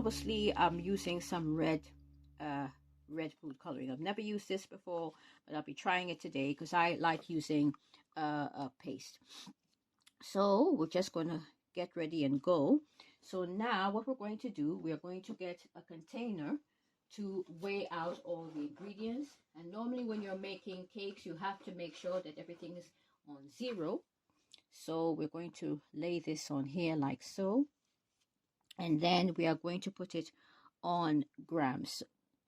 obviously I'm using some red food coloring. I've never used this before, but I'll be trying it today because I like using a paste. So we're just going to get ready and go. So now what we're going to do, we are going to get a container to weigh out all the ingredients. And normally when you're making cakes, you have to make sure that everything is on 0. So we're going to lay this on here like so. And then we are going to put it on grams.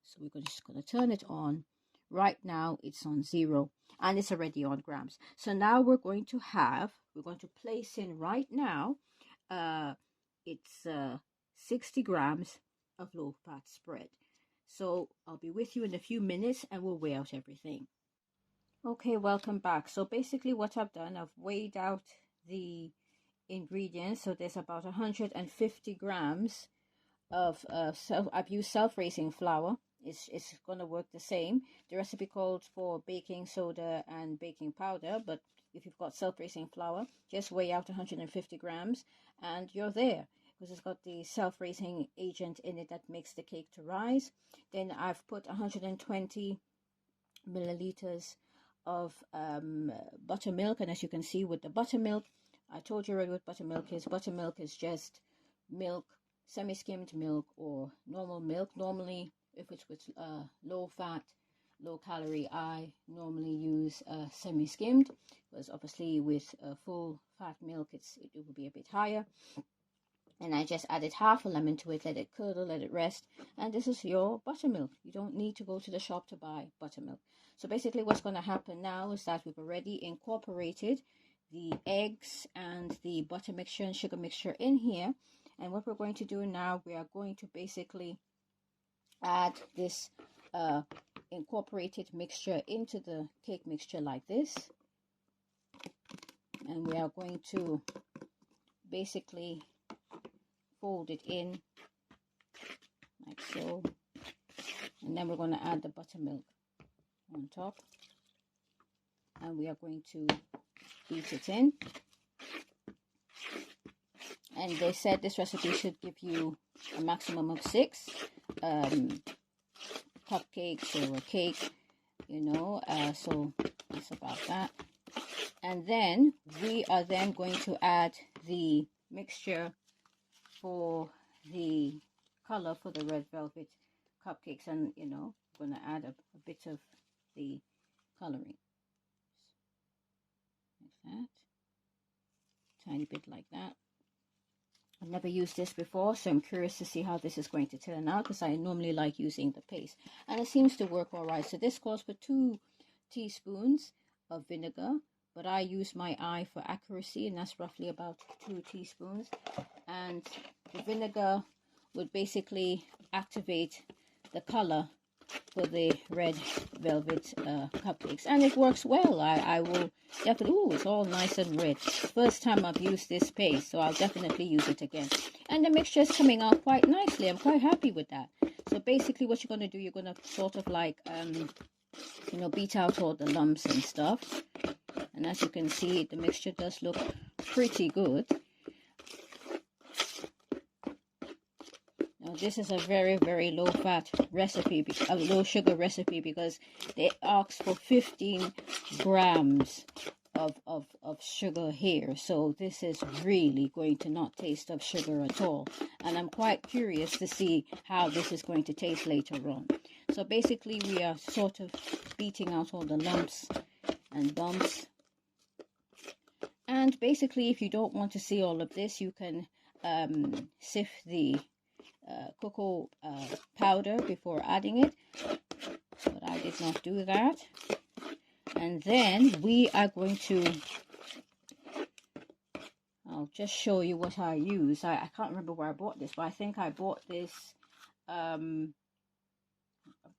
So we're just going to turn it on. Right now it's on 0 and it's already on grams. So now we're going to place in right now, it's 60 grams of low fat spread. So I'll be with you in a few minutes and we'll weigh out everything. Okay, welcome back. So basically what I've done, I've weighed out the ingredients. So there's about 150 grams of I've used self-raising flour. It's going to work the same. The recipe calls for baking soda and baking powder, but if you've got self-raising flour, just weigh out 150 grams and you're there, because it's got the self-raising agent in it that makes the cake to rise. Then I've put 120 milliliters of buttermilk, and as you can see with the buttermilk, I told you already what buttermilk is. Buttermilk is just milk, semi-skimmed milk or normal milk. Normally, if it's with low fat, low calorie, I normally use semi-skimmed, because obviously with full fat milk it will be a bit higher. And I just added half a lemon to it, let it curdle, let it rest, and this is your buttermilk. You don't need to go to the shop to buy buttermilk. So basically what's going to happen now is that we've already incorporated the eggs and the butter mixture and sugar mixture in here. And what we're going to do now, we are going to basically add this incorporated mixture into the cake mixture like this. And we are going to basically fold it in like so. And then we're going to add the buttermilk on top. And we are going to beat it in. And they said this recipe should give you a maximum of 6 cupcakes or a cake, you know, so that's about that. And then we are then going to add the mixture for the color for the red velvet cupcakes, and you know, I'm going to add a bit of the coloring like that, tiny bit like that. I've never used this before, so I'm curious to see how this is going to turn out, because I normally like using the paste, and it seems to work all right. So this calls for 2 teaspoons of vinegar, but I use my eye for accuracy, and that's roughly about 2 teaspoons. And the vinegar would basically activate the color for the red velvet cupcakes, and it works well. I will definitely, it's all nice and red. First time I've used this paste, so I'll definitely use it again. And the mixture is coming out quite nicely. I'm quite happy with that. So basically what you're going to do, you're going to sort of like you know, beat out all the lumps and stuff. And as you can see, the mixture does look pretty good. Now this is a very, very low fat recipe, a low sugar recipe, because they ask for 15 grams of sugar here. So this is really going to not taste of sugar at all. And I'm quite curious to see how this is going to taste later on. So basically we are sort of beating out all the lumps and bumps. And basically, if you don't want to see all of this, you can sift the cocoa powder before adding it, but I did not do that. And then we are going to, I'll just show you what I use. I can't remember where I bought this, but I think I bought this, I'm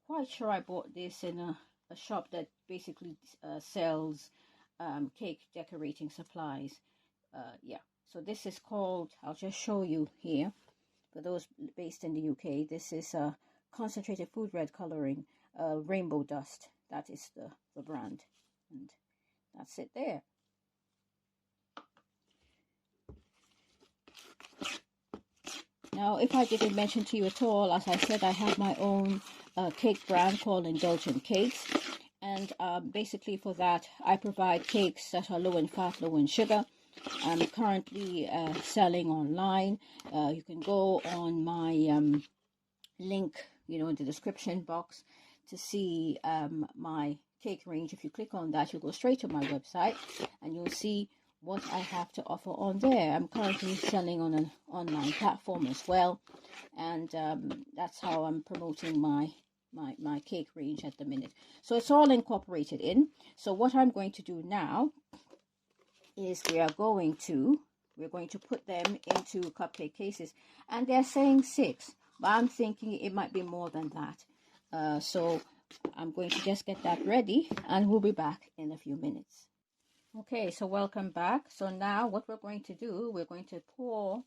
quite sure I bought this in a shop that basically sells cake decorating supplies. Yeah, so this is called, I'll just show you here for those based in the UK. This is concentrated food red coloring, rainbow dust. That is the brand, and that's it there. Now, if I didn't mention to you at all, as I said, I have my own cake brand called Indulgent Cakes. And basically for that, I provide cakes that are low in fat, low in sugar. I'm currently selling online. You can go on my link, in the description box to see my cake range. If you click on that, you'll go straight to my website and you'll see what I have to offer on there. I'm currently selling on an online platform as well, and that's how I'm promoting my cake range at the minute. So it's all incorporated in. So what I'm going to do now is we're going to put them into cupcake cases, and they're saying 6, but I'm thinking it might be more than that. So I'm going to just get that ready, and we'll be back in a few minutes. Okay, so welcome back. So now what we're going to do, we're going to pour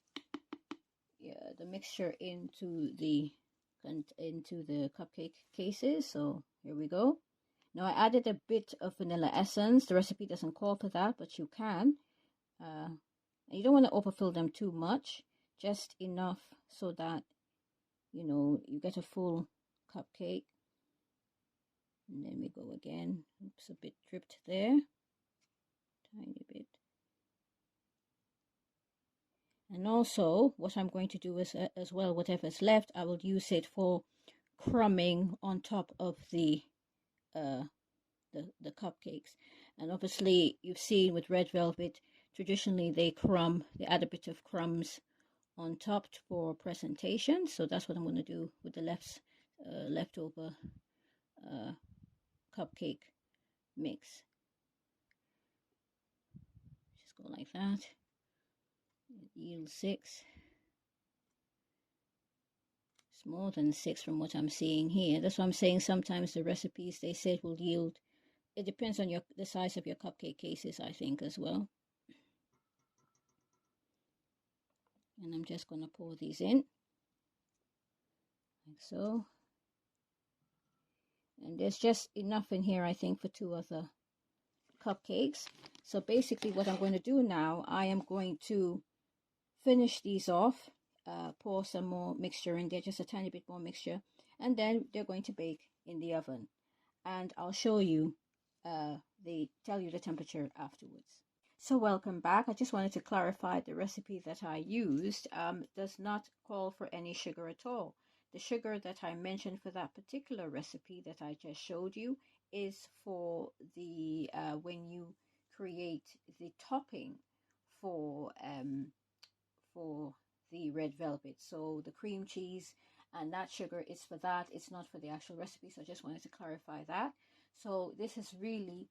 the mixture into the cupcake cases. So here we go. Now I added a bit of vanilla essence. The recipe doesn't call for that, but you can. You don't want to overfill them too much, just enough so that you get a full cupcake. And then we go again. Oops, a bit dripped there, tiny bit. And also what I'm going to do is as well, whatever's left, I will use it for crumbing on top of the cupcakes. And obviously you've seen with red velvet, traditionally they add a bit of crumbs on top for presentation. So that's what I'm going to do with the leftover cupcake mix. Just go like that. Yield 6. It's more than 6 from what I'm seeing here. That's why I'm saying sometimes the recipes they say will yield. It depends on the size of your cupcake cases, I think, as well. And I'm just going to pour these in like so. And there's just enough in here, I think, for 2 other cupcakes. So basically what I'm going to do now, I am going to finish these off, pour some more mixture in there, just a tiny bit more mixture, and then they're going to bake in the oven. And I'll show you, tell you the temperature afterwards. So welcome back. I just wanted to clarify the recipe that I used does not call for any sugar at all. The sugar that I mentioned for that particular recipe that I just showed you is for the when you create the topping for the red velvet. So the cream cheese and that sugar is for that. It's not for the actual recipe. So I just wanted to clarify that. So this is really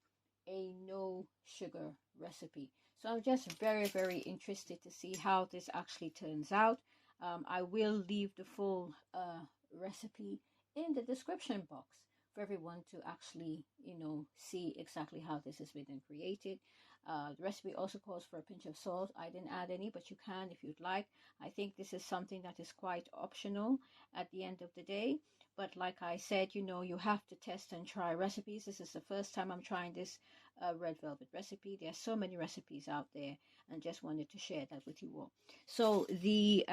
a no sugar recipe. So I'm just very, very interested to see how this actually turns out. I will leave the full recipe in the description box for everyone to actually, see exactly how this has been created. The recipe also calls for a pinch of salt. I didn't add any, but you can if you'd like. I think this is something that is quite optional at the end of the day. But like I said, you have to test and try recipes. This is the first time I'm trying this red velvet recipe. There are so many recipes out there, and just wanted to share that with you all. So the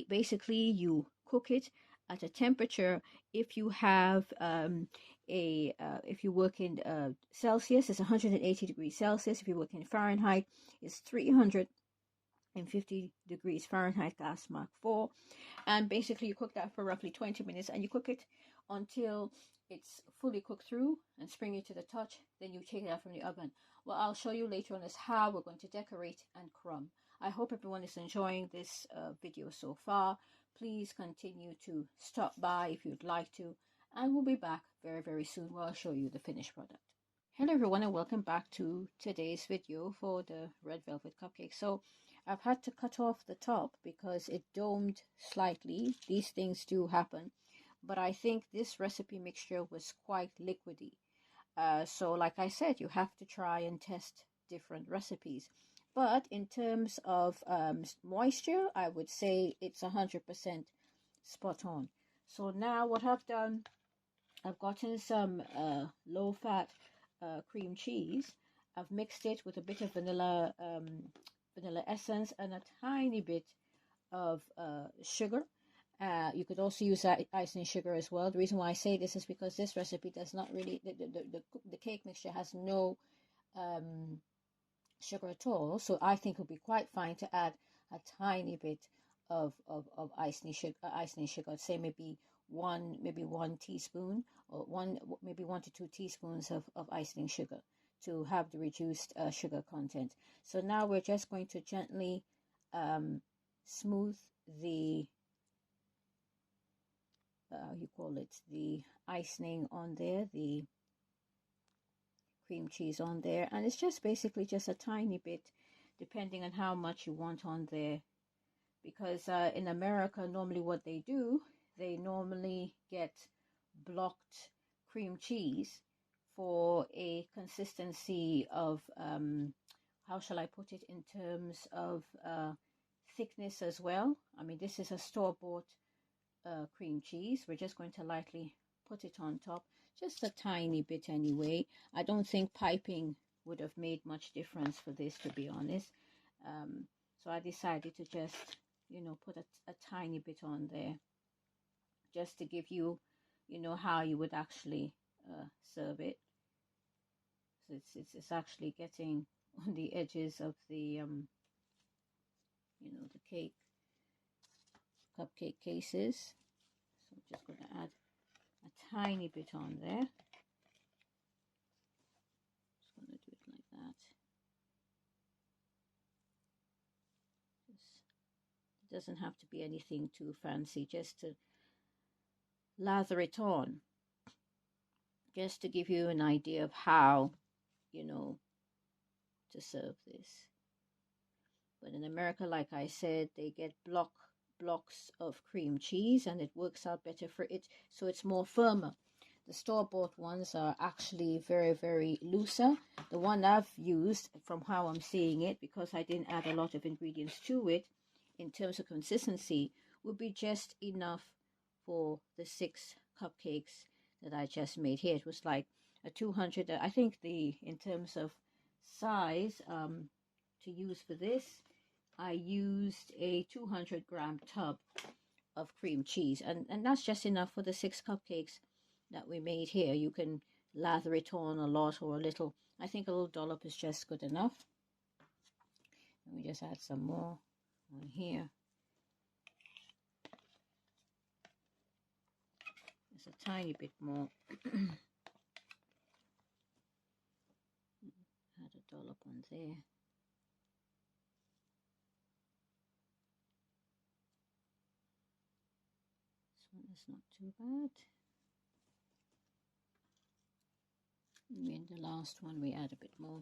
basically you cook it at a temperature. If you have if you work in Celsius, it's 180 degrees Celsius. If you work in Fahrenheit, it's 350 degrees Fahrenheit, gas mark 4. And basically you cook that for roughly 20 minutes, and you cook it until it's fully cooked through and springy to the touch. Then you take it out from the oven. What I'll show you later on is how we're going to decorate and crumb. I hope everyone is enjoying this video so far. Please continue to stop by if you'd like to, and we'll be back very, very soon where I'll show you the finished product. Hello everyone, and welcome back to today's video for the red velvet cupcake. So I've had to cut off the top because it domed slightly. These things do happen, but I think this recipe mixture was quite liquidy. So like I said, you have to try and test different recipes. But in terms of moisture, I would say it's 100% spot on. So now what I've done, I've gotten some low-fat cream cheese. I've mixed it with a bit of vanilla essence and a tiny bit of sugar. You could also use icing sugar as well. The reason why I say this is because this recipe does not really, the cake mixture has no sugar at all. So I think it would be quite fine to add a tiny bit of icing sugar. I'd say maybe one teaspoon, or maybe 1 to 2 teaspoons of icing sugar to have the reduced sugar content. So now we're just going to gently smooth the the icing on there, the cream cheese on there, and it's just basically just a tiny bit, depending on how much you want on there, because in America normally what they do, they normally get blocked cream cheese for a consistency of how shall I put it, in terms of thickness as well. I mean, this is a store-bought cream cheese. We're just going to lightly put it on top, just a tiny bit anyway. I don't think piping would have made much difference for this, to be honest. So I decided to just, put a tiny bit on there, just to give you, how you would actually serve it. So it's actually getting on the edges of the the cupcake cases. So I'm just going to add a tiny bit on there. Just going to do it like that. It doesn't have to be anything too fancy, just to lather it on, just to give you an idea of how, to serve this. But in America, like I said, they get blocks of cream cheese, and it works out better for it, so it's more firmer. The store-bought ones are actually very, very looser. The one I've used, from how I'm seeing it, because I didn't add a lot of ingredients to it, in terms of consistency, would be just enough for the 6 cupcakes that I just made here. It was like a 200, I think in terms of size, to use for this, I used a 200-gram tub of cream cheese, and that's just enough for the 6 cupcakes that we made here. You can lather it on a lot or a little. I think a little dollop is just good enough. Let me just add some more on here. Just a tiny bit more. Add a dollop on there. It's not too bad. And in the last one we add a bit more.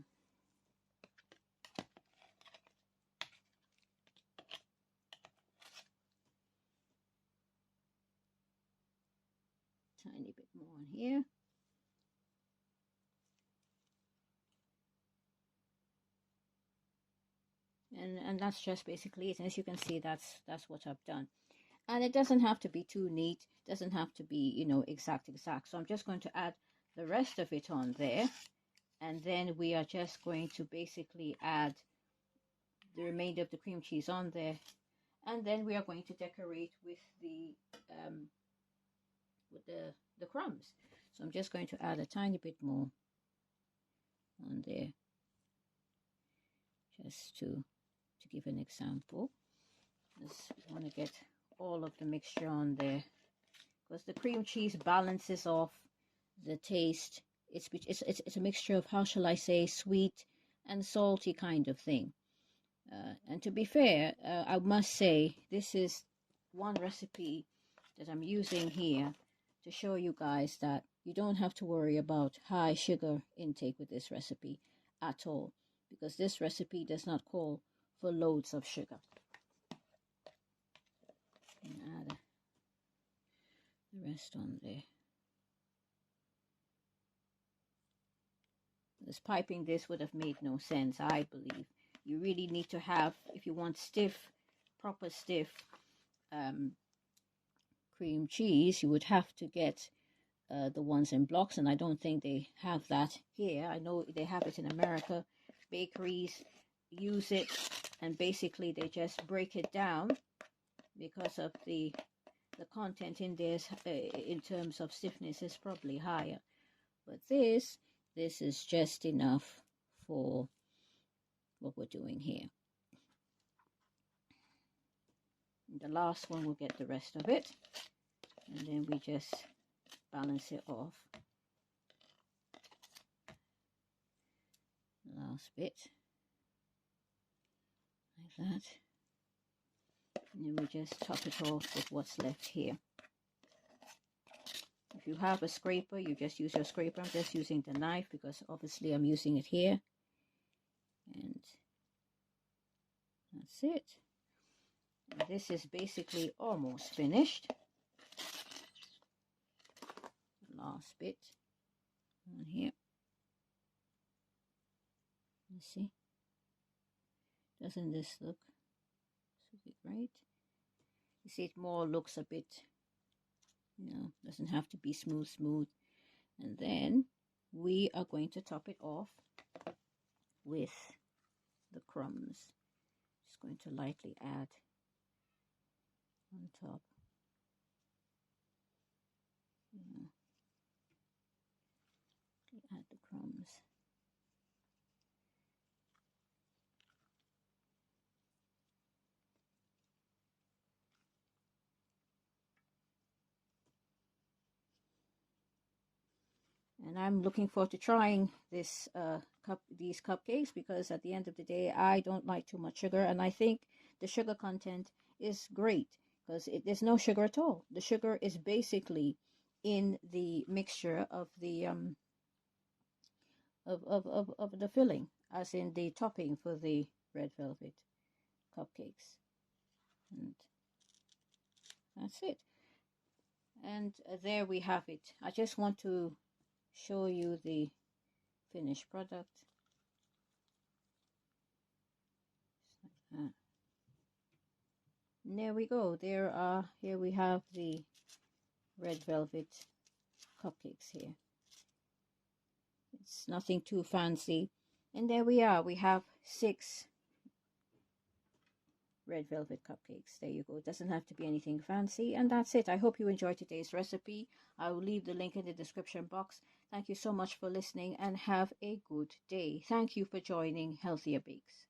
Tiny bit more on here. And that's just basically it. And as you can see, that's what I've done. And it doesn't have to be too neat, doesn't have to be, exact. So I'm just going to add the rest of it on there, and then we are just going to basically add the remainder of the cream cheese on there, and then we are going to decorate with the crumbs. So I'm just going to add a tiny bit more on there, just to give an example. Just want to get all of the mixture on there, because the cream cheese balances off the taste. It's a mixture of, how shall I say, sweet and salty kind of thing. And to be fair, I must say, this is one recipe that I'm using here to show you guys that you don't have to worry about high sugar intake with this recipe at all, because this recipe does not call for loads of sugar. And add the rest on there. This piping this would have made no sense, I believe. You really need to have, if you want proper stiff cream cheese, you would have to get the ones in blocks, and I don't think they have that here. I know they have it in America. Bakeries use it, and basically they just break it down because of the content in this in terms of stiffness is probably higher. But this is just enough for what we're doing here. And the last one will get the rest of it, and then we just balance it off. Last bit like that, and then we just top it off with what's left here. If you have a scraper, you just use your scraper. I'm just using the knife because obviously I'm using it here, and that's it. And this is basically almost finished. Last bit on here. You see, doesn't this look great? You see, it more looks a bit, doesn't have to be smooth. And then we are going to top it off with the crumbs. Just going to lightly add on top. Add the crumbs. And I'm looking forward to trying these cupcakes, because at the end of the day, I don't like too much sugar, and I think the sugar content is great because there's no sugar at all. The sugar is basically in the mixture of the of the filling, as in the topping for the red velvet cupcakes. And that's it. And there we have it. I just want to show you the finished product. Just like that. And there we go. Here we have the red velvet cupcakes here. It's nothing too fancy. And there we are. We have 6 red velvet cupcakes. There you go. It doesn't have to be anything fancy. And that's it. I hope you enjoyed today's recipe. I will leave the link in the description box. Thank you so much for listening, and have a good day. Thank you for joining Healthier Bakes.